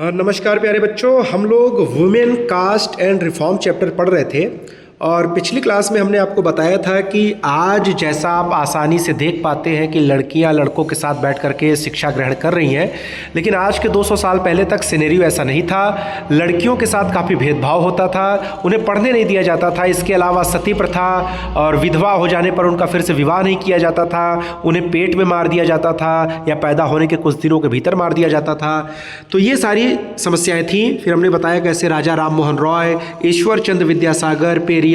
नमस्कार प्यारे बच्चों, हम लोग women caste and reform chapter पढ़ रहे थे और पिछली क्लास में हमने आपको बताया था कि आज जैसा आप आसानी से देख पाते हैं कि लड़कियां लड़कों के साथ बैठ करके शिक्षा ग्रहण कर रही हैं, लेकिन आज के 200 साल पहले तक सिनेरियो ऐसा नहीं था। लड़कियों के साथ काफ़ी भेदभाव होता था, उन्हें पढ़ने नहीं दिया जाता था। इसके अलावा सती प्रथा और विधवा हो जाने पर उनका फिर से विवाह नहीं किया जाता था, उन्हें पेट में मार दिया जाता था या पैदा होने के कुछ दिनों के भीतर मार दिया जाता था। तो ये सारी समस्याएं थीं। फिर हमने बताया कैसे राजा राम मोहन रॉय, ईश्वर चंद्र विद्यासागर, पेरियार,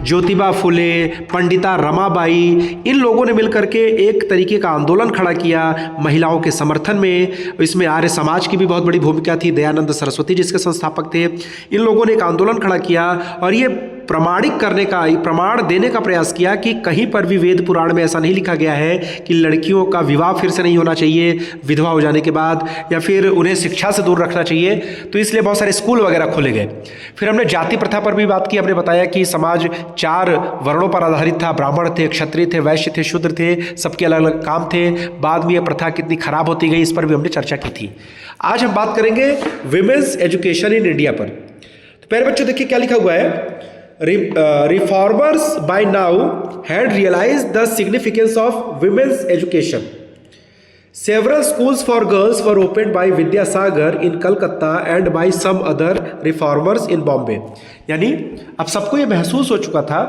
ज्योतिबा फुले, पंडिता रमाबाई, इन लोगों ने मिलकर के एक तरीके का आंदोलन खड़ा किया महिलाओं के समर्थन में। इसमें आर्य समाज की भी बहुत बड़ी भूमिका थी। दयानंद सरस्वती जिसके संस्थापक थे। इन लोगों ने एक आंदोलन खड़ा किया और ये प्रमाणिक करने का, प्रमाण देने का प्रयास किया कि कहीं पर भी वेद पुराण में ऐसा नहीं लिखा गया है कि लड़कियों का विवाह फिर से नहीं होना चाहिए विधवा हो जाने के बाद, या फिर उन्हें शिक्षा से दूर रखना चाहिए। तो इसलिए बहुत सारे स्कूल वगैरह खोले गए। फिर हमने जाति प्रथा पर भी बात की। हमने बताया कि समाज 4 वर्णों पर आधारित था। ब्राह्मण थे, क्षत्रिय थे, वैश्य थे, शूद्र थे, सबके अलग अलग काम थे। बाद में यह प्रथा कितनी खराब होती गई, इस पर भी हमने चर्चा की थी। आज हम बात करेंगे विमेंस एजुकेशन इन इंडिया पर। तो पहले बच्चों देखिए क्या लिखा हुआ है। Reformers by now had realized the significance of women's education. Several schools for girls were opened by Vidyasagar in Calcutta and by some other reformers in Bombay. यानी अब सबको ये महसूस हो चुका था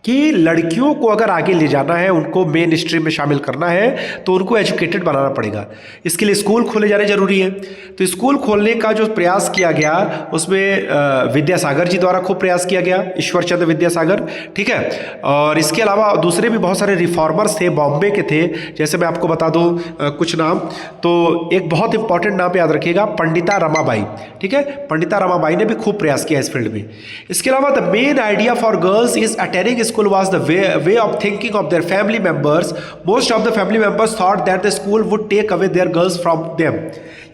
कि लड़कियों को अगर आगे ले जाना है, उनको मेन स्ट्रीम में शामिल करना है, तो उनको एजुकेटेड बनाना पड़ेगा। इसके लिए स्कूल खोले जाने जरूरी है। तो स्कूल खोलने का जो प्रयास किया गया उसमें विद्यासागर जी द्वारा खूब प्रयास किया गया, ईश्वर चंद्र विद्यासागर, ठीक है। और इसके अलावा दूसरे भी बहुत सारे रिफॉर्मर्स थे, बॉम्बे के थे। जैसे मैं आपको बता दूं कुछ नाम, तो एक बहुत इंपॉर्टेंट नाम याद रखिएगा, पंडिता रमाबाई, ठीक है। पंडिता रमाबाई ने भी खूब प्रयास किया इस फील्ड में। इसके अलावा the main idea for girls is attending school was the way of thinking of their family members. Most of the family members thought that the school would take away their girls from them.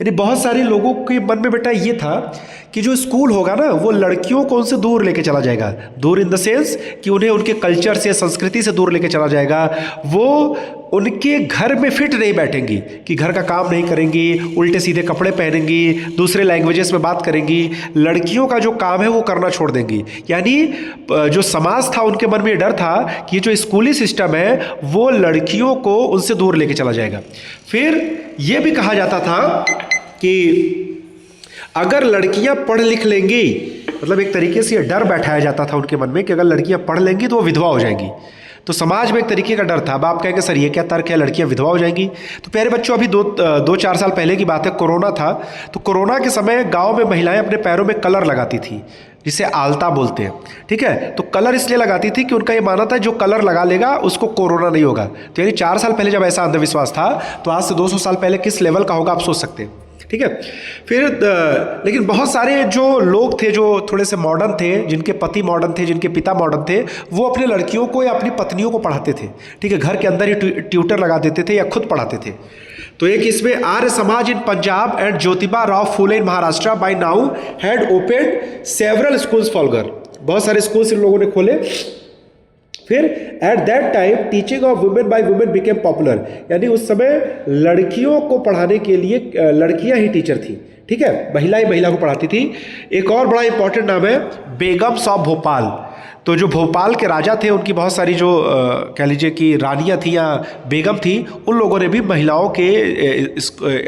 यानी बहुत सारे लोगों के मन में बेटा ये था कि जो स्कूल होगा ना वो लड़कियों को उनसे दूर लेके चला जाएगा। दूर इन द सेंस कि उन्हें उनके कल्चर से, संस्कृति से दूर लेके चला जाएगा। वो उनके घर में फिट नहीं बैठेंगी कि घर का काम नहीं करेंगी, उल्टे सीधे कपड़े पहनेंगी, दूसरे लैंग्वेजेस में बात करेंगी। लड़कियों का जो काम है वो करना छोड़ देंगी। यानी जो समाज था उनके मन में डर था कि ये जो स्कूली सिस्टम है वो लड़कियों को उनसे दूर लेके चला जाएगा। फिर ये भी कहा जाता था कि अगर लड़कियां पढ़ लिख लेंगी, मतलब एक तरीके से ये डर बैठाया जाता था उनके मन में कि अगर लड़कियां पढ़ लेंगी तो वो विधवा हो जाएंगी। तो समाज में एक तरीके का डर था। अब आप कहेंगे सर ये क्या तर्क है, लड़कियां विधवा हो जाएंगी? तो प्यारे बच्चों, अभी 2-4 साल पहले की बात है, कोरोना था। तो कोरोना के समय गांव में महिलाएं अपने पैरों में कलर लगाती थी, जिसे आलता बोलते हैं, ठीक है। तो कलर इसलिए लगाती थी कि उनका ये मानना था जो कलर लगा लेगा उसको कोरोना नहीं होगा। तो यानी 4 साल पहले जब ऐसा अंधविश्वास था, तो आज से 200 साल पहले किस लेवल का होगा आप सोच सकते हैं, ठीक है। फिर लेकिन बहुत सारे जो लोग थे जो थोड़े से मॉडर्न थे, जिनके पति मॉडर्न थे, जिनके पिता मॉडर्न थे, वो अपने लड़कियों को या अपनी पत्नियों को पढ़ाते थे, ठीक है। घर के अंदर ही ट्यूटर लगा देते थे या खुद पढ़ाते थे। तो एक इसमें Arya Samaj in Punjab and Jyotiba Rao Phule in Maharashtra by now had opened several schools for girl. बहुत सारे स्कूल्स इन लोगों ने खोले। फिर at that time teaching of women by women became popular. यानी उस समय लड़कियों को पढ़ाने के लिए लड़कियां ही टीचर थी, ठीक है। महिला को पढ़ाती थी। एक और बड़ा इंपॉर्टेंट नाम है बेगम्स ऑफ भोपाल। तो जो भोपाल के राजा थे उनकी बहुत सारी जो कह लीजिए कि रानियां थी या बेगम थी, उन लोगों ने भी महिलाओं के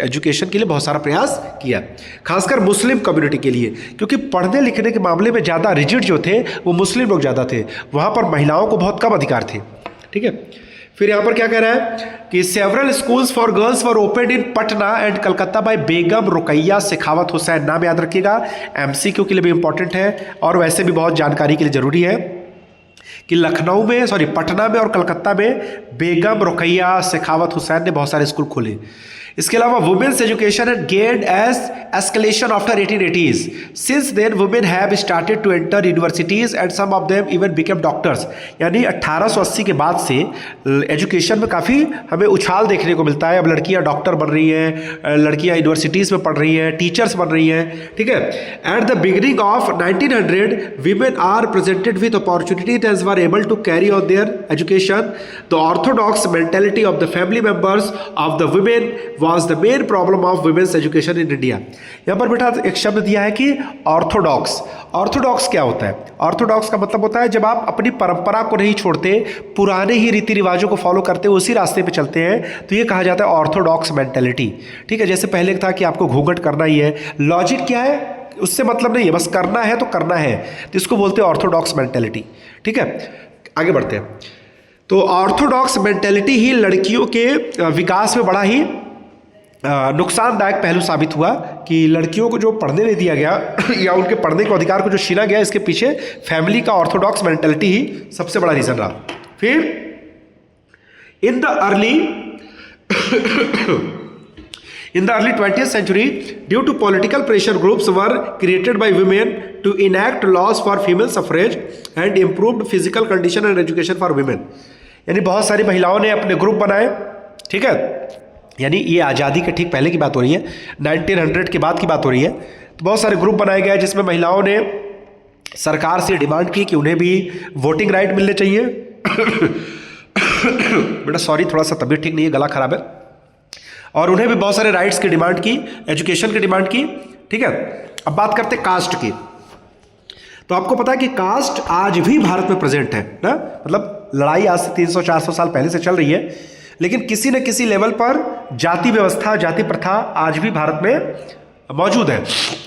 एजुकेशन के लिए बहुत सारा प्रयास किया, खासकर मुस्लिम कम्युनिटी के लिए, क्योंकि पढ़ने लिखने के मामले में ज़्यादा रिजिड जो थे वो मुस्लिम लोग ज़्यादा थे। वहाँ पर महिलाओं को बहुत कम अधिकार थे, ठीक है। फिर यहाँ पर क्या कह रहा है कि several schools for girls were opened in Patna and Calcutta by Begum Rukaiya Shekhawat Hussain. नाम याद रखिएगा, MCQ के लिए भी इंपॉर्टेंट है और वैसे भी बहुत जानकारी के लिए जरूरी है कि पटना में और कलकत्ता में बेगम रुकैया शेखावत हुसैन ने बहुत सारे स्कूल खोले। इसके अलावा women's education had gained as escalation after 1880s. Since then women have started to enter universities and some of them even became doctors. यानी 1880 के बाद से एजुकेशन में काफ़ी हमें उछाल देखने को मिलता है। अब लड़कियां डॉक्टर बन रही हैं, लड़कियां यूनिवर्सिटीज़ में पढ़ रही हैं, टीचर्स बन रही हैं, ठीक है। At the beginning of 1900 women are presented with opportunities as were able to carry on their education. The orthodox mentality of the family members of the women was the main problem of women's education in India. यहाँ पर बेटा एक शब्द दिया है कि Orthodox. Orthodox क्या होता है? ऑर्थोडॉक्स का मतलब होता है जब आप अपनी परंपरा को नहीं छोड़ते, पुराने ही रीति रिवाजों को फॉलो करते, उसी रास्ते पे चलते हैं, तो ये कहा जाता है ऑर्थोडॉक्स मेंटेलिटी। ठीक है, जैसे पहले था कि आपको घूंघट करना ही है, लॉजिक क्या है उससे मतलब नहीं है, बस करना है तो करना है, तो इसको बोलते हैं ऑर्थोडॉक्स मेंटेलिटी। ठीक है, आगे बढ़ते हैं। तो ऑर्थोडॉक्स मेंटेलिटी ही लड़कियों के विकास में बड़ा ही नुकसानदायक पहलू साबित हुआ कि लड़कियों को जो पढ़ने नहीं दिया गया या उनके पढ़ने के अधिकार को जो छीना गया, इसके पीछे फैमिली का ऑर्थोडॉक्स मेंटेलिटी ही सबसे बड़ा रीजन रहा। फिर in the early 20th century, due to political pressure, groups were created by women to enact laws for female suffrage and improved physical condition and education for women। यानी बहुत सारी महिलाओं ने अपने ग्रुप बनाए। ठीक है, यानी ये आज़ादी के ठीक पहले की बात हो रही है, 1900 के बाद की बात हो रही है। तो बहुत सारे ग्रुप बनाए गए जिसमें महिलाओं ने सरकार से डिमांड की कि उन्हें भी वोटिंग राइट मिलने चाहिए। बेटा सॉरी, थोड़ा सा तबीयत ठीक नहीं है, गला खराब है। और उन्हें भी बहुत सारे राइट्स की डिमांड की, एजुकेशन की डिमांड की। ठीक है, अब बात करते हैं कास्ट की। तो आपको पता है कि कास्ट आज भी भारत में प्रेजेंट है ना, मतलब लड़ाई आज से 300-400 साल पहले से चल रही है, लेकिन किसी न किसी लेवल पर जाति व्यवस्था, जाति प्रथा आज भी भारत में मौजूद है।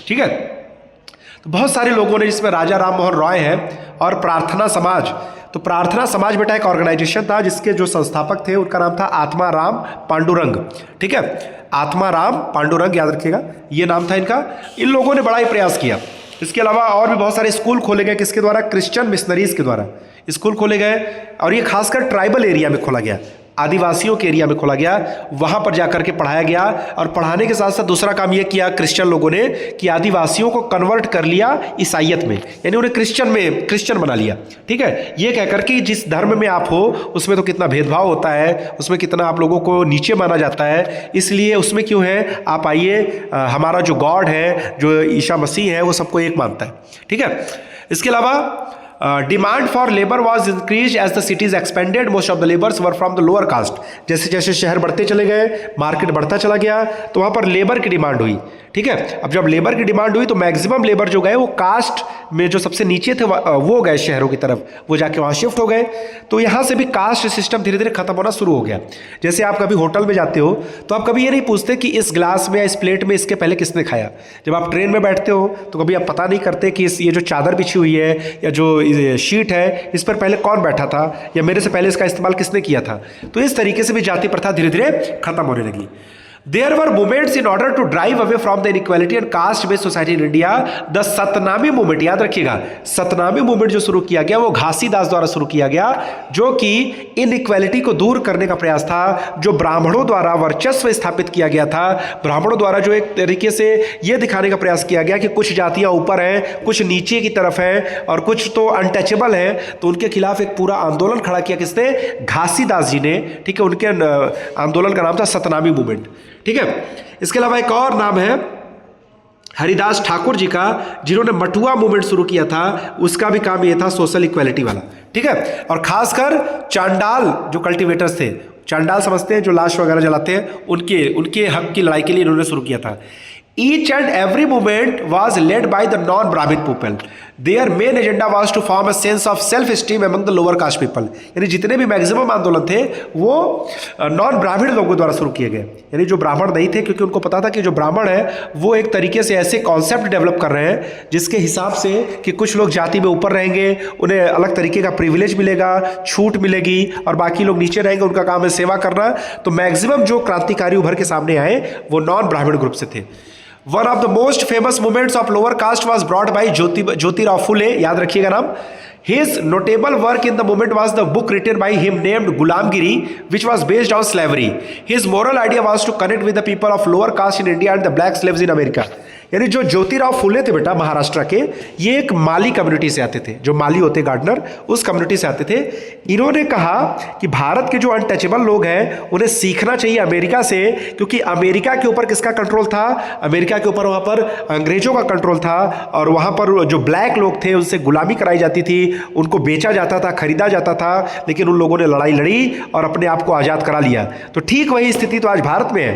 ठीक है, तो बहुत सारे लोगों ने, जिसमें राजा राम मोहन रॉय है और प्रार्थना समाज। तो प्रार्थना समाज बेटा एक ऑर्गेनाइजेशन था जिसके जो संस्थापक थे उनका नाम था आत्माराम पांडुरंग। ठीक है, आत्माराम पांडुरंग याद रखिएगा, ये नाम था इनका। इन लोगों ने बड़ा ही प्रयास किया। इसके अलावा और भी बहुत सारे स्कूल खोले गए, किसके द्वारा? क्रिश्चियन मिशनरीज के द्वारा स्कूल खोले गए, और ये खासकर ट्राइबल एरिया में खोला गया, आदिवासियों के एरिया में खोला गया, वहां पर जाकर के पढ़ाया गया। और पढ़ाने के साथ साथ दूसरा काम यह किया क्रिश्चियन लोगों ने कि आदिवासियों को कन्वर्ट कर लिया ईसाइयत में, यानी उन्हें क्रिश्चियन बना लिया। ठीक है, ये कहकर कि जिस धर्म में आप हो उसमें तो कितना भेदभाव होता है, उसमें कितना आप लोगों को नीचे माना जाता है, इसलिए उसमें क्यों है, आप आइए, हमारा जो गॉड है, जो ईसा मसीह है, वो सबको एक मानता है। ठीक है, इसके अलावा demand for labour was increase as the cities expanded, most of the labours were from the lower caste. जैसे जैसे शहर बढ़ते चले गए, मार्केट बढ़ता चला गया, तो वहाँ पर लेबर की डिमांड हुई। ठीक है, अब जब लेबर की डिमांड हुई तो मैक्सिमम लेबर जो गए वो कास्ट में जो सबसे नीचे थे वो गए शहरों की तरफ, वो जाके वहाँ शिफ्ट हो गए। तो यहाँ से भी कास्ट सिस्टम धीरे धीरे खत्म होना शुरू हो गया। जैसे आप कभी होटल में जाते हो तो आप कभी ये नहीं पूछते कि इस ग्लास में या इस प्लेट में इसके पहले किसने खाया। जब आप ट्रेन में बैठते हो तो कभी आप पता नहीं करते कि ये जो चादर बिछी हुई है या जो शीट है, इस पर पहले कौन बैठा था, या मेरे से पहले इसका इस्तेमाल किसने किया था। तो इस तरीके से भी जाति प्रथा धीरे धीरे खत्म होने लगी। There were movements in order to drive away from the inequality and caste-based society in India. The Satnami movement, याद रखिएगा, सतनामी मूवमेंट जो शुरू किया गया वो घासीदास द्वारा शुरू किया गया, जो कि इनइक्वालिटी को दूर करने का प्रयास था, जो ब्राह्मणों द्वारा वर्चस्व स्थापित किया गया था। ब्राह्मणों द्वारा जो एक तरीके से ये दिखाने का प्रयास किया गया कि कुछ जातियां ऊपर हैं, कुछ नीचे की तरफ हैं, और कुछ तो अनटचेबल हैं, तो उनके खिलाफ एक पूरा आंदोलन खड़ा किया किसने? घासीदास जी ने। ठीक है, उनके आंदोलन का नाम था सतनामी मूवमेंट। ठीक है, इसके अलावा एक और नाम है हरिदास ठाकुर जी का, जिन्होंने मटुआ मूवमेंट शुरू किया था। उसका भी काम ये था सोशल इक्वालिटी वाला। ठीक है, और खासकर चांडाल जो कल्टीवेटर्स थे, चांडाल समझते हैं जो लाश वगैरह जलाते हैं, उनके हक की लड़ाई के लिए इन्होंने शुरू किया था। Each and every movement was led by the non-Brahmin people. Their main agenda was to form a sense of self-esteem among the lower caste people. यानी जितने भी मैक्सिमम आंदोलन थे वो नॉन ब्राह्मण लोगों द्वारा शुरू किए गए, यानी जो ब्राह्मण नहीं थे, क्योंकि उनको पता था कि जो ब्राह्मण है वो एक तरीके से ऐसे कॉन्सेप्ट डेवलप कर रहे हैं जिसके हिसाब से कि कुछ लोग जाति में ऊपर रहेंगे, उन्हें अलग तरीके का प्रिविलेज मिलेगा, छूट मिलेगी, और बाकी लोग नीचे रहेंगे, उनका काम है सेवा करना। तो मैक्सिमम जो क्रांतिकारी उभर के सामने आए वो नॉन ब्राह्मण ग्रुप से थे। One of the most famous movements of lower caste was brought by Jyotirao Phule, याद रखिएगा नाम। His notable work in the movement was the book written by him named Gulamgiri, which was based on slavery. His moral idea was to connect with the people of lower caste in India and the black slaves in America. यानी जो ज्योतिराव फुले थे बेटा महाराष्ट्र के, ये एक माली community से आते थे, जो माली होते गार्डनर, उस कम्युनिटी से आते थे। इन्होंने कहा कि भारत के जो अनटचेबल लोग हैं उन्हें सीखना चाहिए अमेरिका से, क्योंकि अमेरिका के ऊपर किसका कंट्रोल था? अमेरिका के ऊपर वहाँ पर अंग्रेजों का कंट्रोल था, और वहाँ पर जो ब्लैक लोग थे उनसे गुलामी कराई जाती थी, उनको बेचा जाता था, खरीदा जाता था, लेकिन उन लोगों ने लड़ाई लड़ी और अपने आप को आज़ाद करा लिया। तो ठीक वही स्थिति तो आज भारत में है।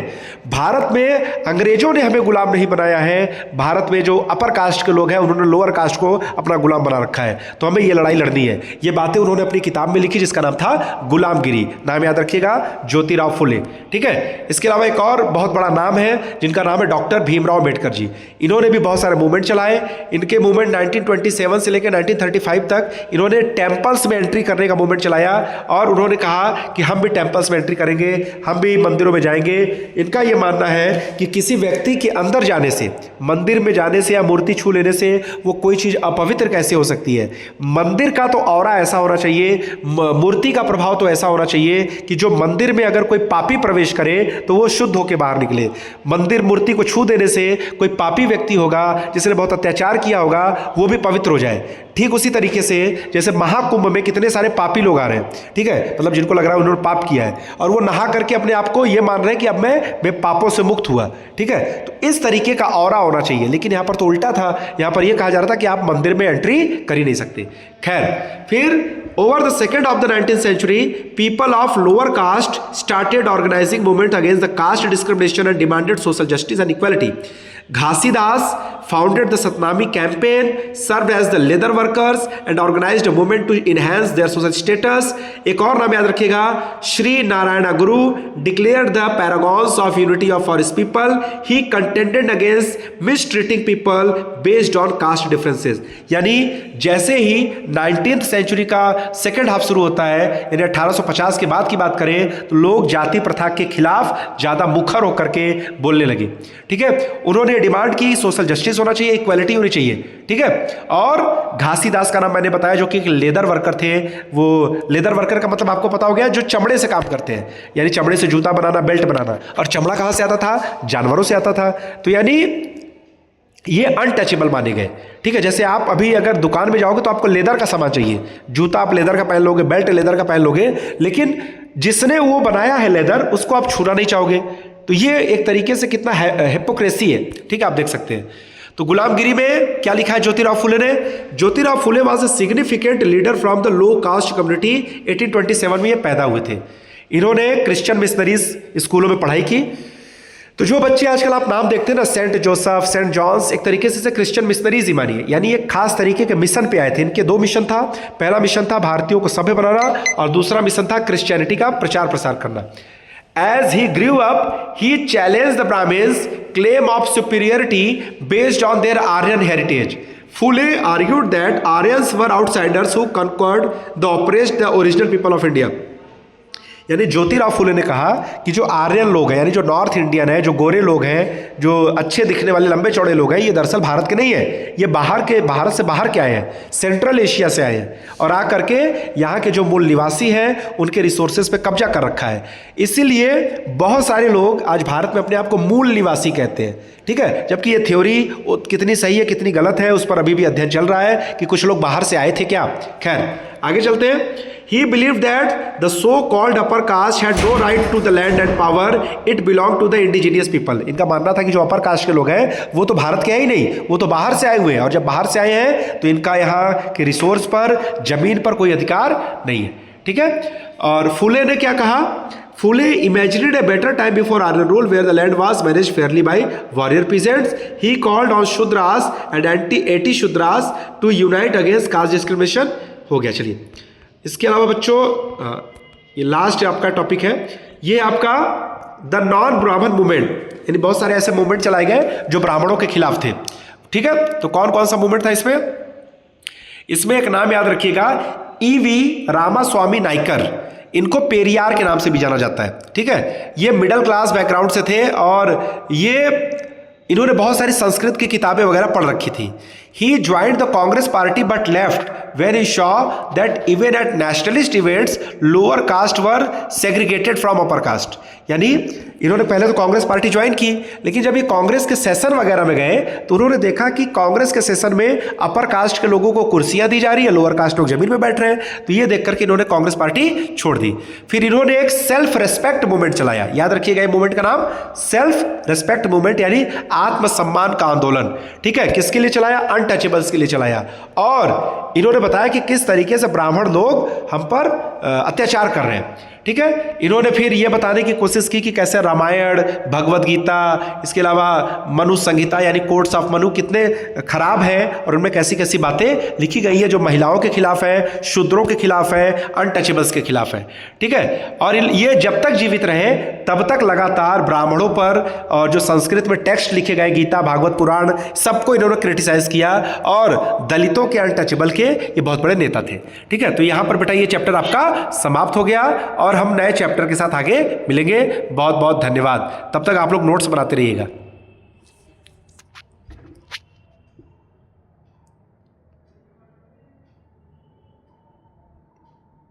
भारत में अंग्रेजों ने हमें गुलाम नहीं बनाया है, भारत में जो अपर कास्ट के लोग हैं उन्होंने लोअर कास्ट को अपना गुलाम बना रखा है। तो हमें ये लड़ाई लड़नी है। ये बातें उन्होंने अपनी किताब में लिखी जिसका नाम था गुलामगिरी। नाम याद रखिएगा, ज्योतिराव फुले। ठीक है। इसके अलावा एक और बहुत बड़ा नाम है जिनका नाम है डॉक्टर भीमराव अम्बेडकर जी। इन्होंने भी बहुत सारे मूवमेंट चलाए। इनके मूवमेंट 1927 से लेकर 1935 तक इन्होंने टेम्पल्स में एंट्री करने का मूवमेंट चलाया, और उन्होंने कहा कि हम भी टेम्पल्स में एंट्री करेंगे, हम भी मंदिरों में जाएंगे। इनका यह मानना है कि किसी व्यक्ति के अंदर जाने से, मंदिर में जाने से या मूर्ति छू लेने से वो कोई चीज़ अपवित्र कैसे हो सकती है? मंदिर का तो ऑरा ऐसा होना चाहिए, मूर्ति का प्रभाव तो ऐसा होना चाहिए कि जो मंदिर में अगर कोई पापी प्रवेश करे तो वो शुद्ध होकर बाहर निकले। मंदिर मूर्ति को छू देने से कोई पापी व्यक्ति होगा जिसने बहुत अत्याचार किया होगा, वो भी पवित्र हो जाए। ठीक उसी तरीके से जैसे महाकुंभ में कितने सारे पापी लोग आ रहे हैं, ठीक है, मतलब जिनको लग रहा है उन्होंने पाप किया है, और वो नहा करके अपने आप को ये मान रहे हैं कि अब मैं पापों से मुक्त हुआ। ठीक है। तो इस तरीके का ऑरा होना चाहिए, लेकिन यहाँ पर तो उल्टा था। यहाँ पर यह कहा जा रहा था कि आप मंदिर में एंट्री कर ही नहीं सकते। खैर, फिर over the second of the 19th century, people of lower caste started organizing movement against the caste discrimination and demanded social justice and equality. Ghasidas founded the Satnami campaign, served as the leather workers and organized a movement to enhance their social status. एक और नाम याद रखिएगा, श्री नारायण गुरु declared the paragons of unity of forest people. He contended against mistreating people based on caste differences. यानी जैसे ही 19th century का second half शुरू होता है, यानी 1850 के बाद की बात करें, तो लोग जाति प्रथा के खिलाफ ज़्यादा मुखर होकर के बोलने लगे। ठीक है। उन्होंने डिमांड की सोशल जस्टिस होना चाहिए, इक्वालिटी होनी चाहिए। ठीक है। और घासीदास का नाम मैंने बताया, जो कि एक लेदर वर्कर थे। वो लेदर वर्कर का मतलब आपको पता हो गया, जो चमड़े से काम करते हैं, यानी चमड़े से जूता बनाना, बेल्ट बनाना। और चमड़ा कहाँ से आता था? जानवरों से आता था। तो यानी ये अनटचेबल माने गए। ठीक है। जैसे आप अभी अगर दुकान में जाओगे तो आपको लेदर का सामान चाहिए, जूता आप लेदर का पहन लोगे, बेल्ट लेदर का पहन लोगे, लेकिन जिसने वो बनाया है लेदर, उसको आप छूना नहीं चाहोगे। तो ये एक तरीके से कितना हिपोक्रेसी है। ठीक है, आप देख सकते हैं। तो गुलामगिरी में क्या लिखा है ज्योतिराव फुले ने? Jyotirao Phule was a significant leader from the low caste community. 1827 में ये पैदा हुए थे। इन्होंने क्रिश्चियन मिशनरीज स्कूलों में पढ़ाई की। तो जो बच्चे आजकल आप नाम देखते हैं ना, सेंट जोसेफ, सेंट जॉन्स, एक तरीके से क्रिश्चियन मिशनरीज ही मानिए, यानी एक खास तरीके के मिशन पे आए थे। इनके दो मिशन था। पहला मिशन था भारतीयों को सभ्य बनाना, और दूसरा मिशन था क्रिश्चियनिटी का प्रचार प्रसार करना। As he grew up, he challenged the Brahmins' claim of superiority based on their Aryan heritage. Phule argued that Aryans were outsiders who conquered the oppressed the original people of India. यानी ज्योतिराव फुले ने कहा कि जो आर्यन लोग हैं, यानी जो north Indian है, जो गोरे लोग हैं, जो अच्छे दिखने वाले लंबे चौड़े लोग हैं, ये दरअसल भारत के नहीं है। ये भारत से बाहर के आए हैं, सेंट्रल एशिया से आए हैं, और आकर के यहाँ के जो मूल निवासी हैं उनके रिसोर्सेज पे कब्जा कर रखा है। इसीलिए बहुत सारे लोग आज भारत में अपने आप को मूल निवासी कहते हैं। ठीक है। जबकि ये थ्योरी कितनी सही है कितनी गलत है, उस पर अभी भी अध्ययन चल रहा है कि कुछ लोग बाहर से आए थे क्या। खैर, आगे चलते हैं। He believed that the so-called upper caste had no right to the land and power. It belonged to the indigenous people. इनका मानना था कि जो अपर कास्ट के लोग हैं वो तो भारत के हैं ही नहीं, वो तो बाहर से आए हुए हैं, और जब बाहर से आए हैं तो इनका यहाँ के रिसोर्स पर, जमीन पर कोई अधिकार नहीं है। ठीक है। और फुले ने क्या कहा? Phule imagined a better time before Aryan rule, where the land was managed fairly by warrior peasants. He called on Shudras and anti-Shudras to unite against caste discrimination. हो गया। चलिए, इसके अलावा बच्चों ये लास्ट आपका टॉपिक है, ये आपका द नॉन ब्राह्मण मूवमेंट, यानी बहुत सारे ऐसे मूवमेंट चलाए गए जो ब्राह्मणों के खिलाफ थे। ठीक है। तो कौन कौन सा मूवमेंट था इसमें? इसमें एक नाम याद रखिएगा, ईवी रामास्वामी नायकर। इनको पेरियार के नाम से भी जाना जाता है। ठीक है। ये मिडिल क्लास बैकग्राउंड से थे, और ये इन्होंने बहुत सारी संस्कृत की किताबें वगैरह पढ़ रखी थी। He joined the Congress party but left when he saw that even at nationalist events lower caste were segregated from upper caste। यानी इन्होंने पहले तो कांग्रेस पार्टी ज्वाइन की, लेकिन जब ये कांग्रेस के सेशन वगैरह में गए तो उन्होंने देखा कि कांग्रेस के सेशन में अपर कास्ट के लोगों को कुर्सियां दी जा रही है, लोअर कास्ट लोग जमीन में बैठ रहे हैं। तो ये देख करके इन्होंने कांग्रेस पार्टी छोड़ दी। फिर इन्होंने एक सेल्फ रेस्पेक्ट मूवमेंट चलाया। याद रखिएगा मूवमेंट का नाम सेल्फ रेस्पेक्ट मूवमेंट, यानी आत्मसम्मान का आंदोलन। ठीक है, किसके लिए चलाया? अनटचेबल्स के लिए चलाया। और इन्होंने बताया कि किस तरीके से ब्राह्मण लोग हम पर अत्याचार कर रहे हैं। ठीक है, इन्होंने फिर यह बताने की कोशिश की कि कैसे रामायण, भगवत गीता, इसके अलावा मनु संहिता यानी कोड्स ऑफ मनु कितने खराब हैं और उनमें कैसी कैसी बातें लिखी गई है जो महिलाओं के खिलाफ है, शूद्रों के खिलाफ है, अनटचेबल्स के खिलाफ है। ठीक है, और ये जब तक जीवित रहे तब तक लगातार ब्राह्मणों पर और जो संस्कृत में टेक्स्ट लिखे गए, गीता, भागवत, पुराण, सबको इन्होंने क्रिटिसाइज किया और दलितों के, अनटचेबल के ये बहुत बड़े नेता थे। ठीक है, तो यहां पर बेटा ये चैप्टर आपका समाप्त हो गया और हम नए चैप्टर के साथ आगे मिलेंगे। बहुत बहुत धन्यवाद। तब तक आप लोग नोट्स बनाते रहिएगा।